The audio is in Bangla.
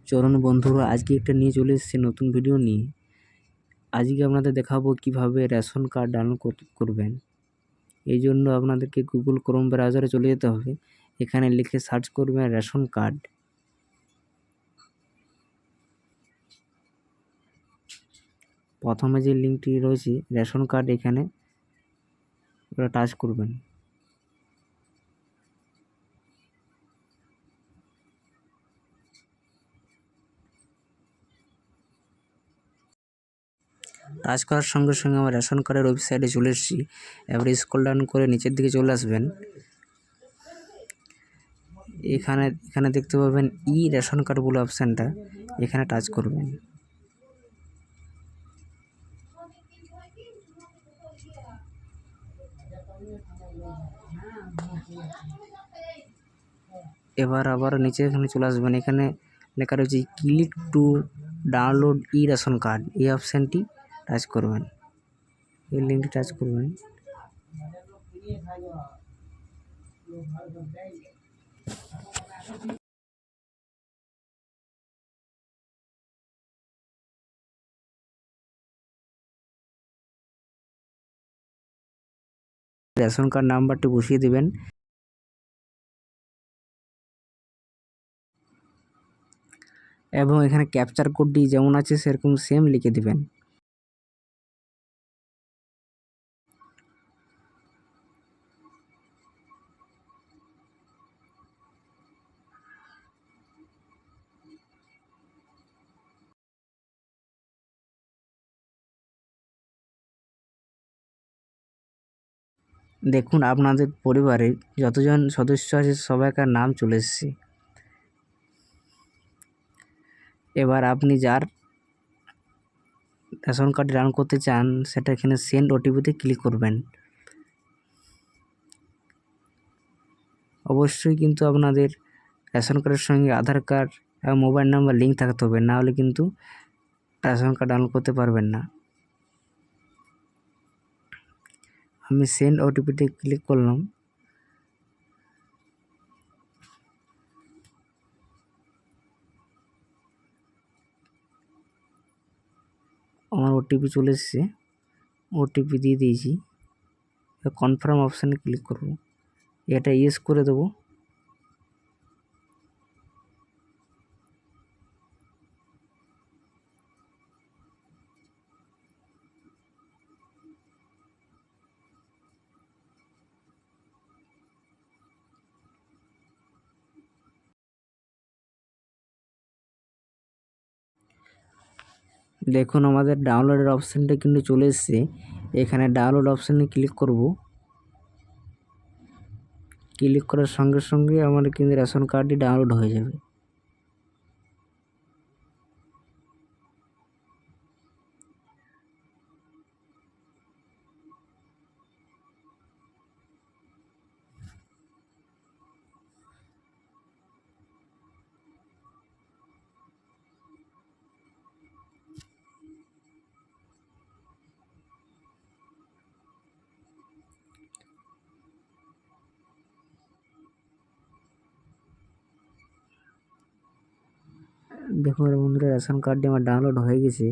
চলুন বন্ধুরা, আজকে একটা নিয়ে চলে এসেছি নতুন ভিডিও নিয়ে। আজকে আপনাদের দেখাবো কিভাবে রেশন কার্ড ডাউনলোড করবেন। এই জন্য আপনাদেরকে গুগল ক্রোম ব্রাউজারে চলে যেতে হবে। এখানে লিখে সার্চ করবেন রেশন কার্ড। প্রথমে যে লিঙ্কটি রয়েছে রেশন কার্ড, এখানে টাচ করবেন। টাচ করার সঙ্গে সঙ্গে আমার রেশন কার্ডের ওয়েবসাইটে চলে এসেছি। এবারে স্ক্রল ডাউন করে নিচের দিকে চলে আসবেন। এখানে দেখতে পাবেন ই রেশন কার্ড বলে অপশানটা, এখানে টাচ করবেন। এবার আবার নিচে এখানে চলে আসবেন। এখানে লেখা রয়েছে click to download E ration card, এই অপশানটি টাচ করবেন। এই লিঙ্কটি টাচ করবেন। রেশন কার্ড নাম্বারটি বসিয়ে দেবেন এবং এখানে ক্যাপচার কোডটি যেমন আছে সেরকম সেম লিখে দেবেন। দেখুন আপনাদের পরিবারে যতজন সদস্য আছে সবাইকার নাম চলে এসেছে। এবার আপনি যার রেশন কার্ড ডাউনলোড করতে চান সেটা এখানে সেন্ড ওটিপিতে ক্লিক করবেন। অবশ্যই কিন্তু আপনাদের রেশন কার্ডের সঙ্গে আধার কার্ড এবং মোবাইল নাম্বার লিঙ্ক থাকতে হবে, না হলে কিন্তু রেশন কার্ড ডাউনলোড করতে পারবেন না। আমি সেন্ড ওটিপিতে ক্লিক করলাম। আমার ওটিপি চলে এসেছে, ওটিপি দিয়ে দিয়েছি। কনফার্ম অপশানে ক্লিক করব, এটা ইয়েস করে দেবো। দেখুন আমাদের ডাউনলোডের অপশানটা কিন্তু চলে এসেছে। এখানে ডাউনলোড অপশানে ক্লিক করব। ক্লিক করার সঙ্গে সঙ্গে আমার কিন্তু রেশন কার্ডটি ডাউনলোড হয়ে যাবে। দেখুন বন্ধুরা, রেশন কার্ডটি আমার ডাউনলোড হয়ে গেছে।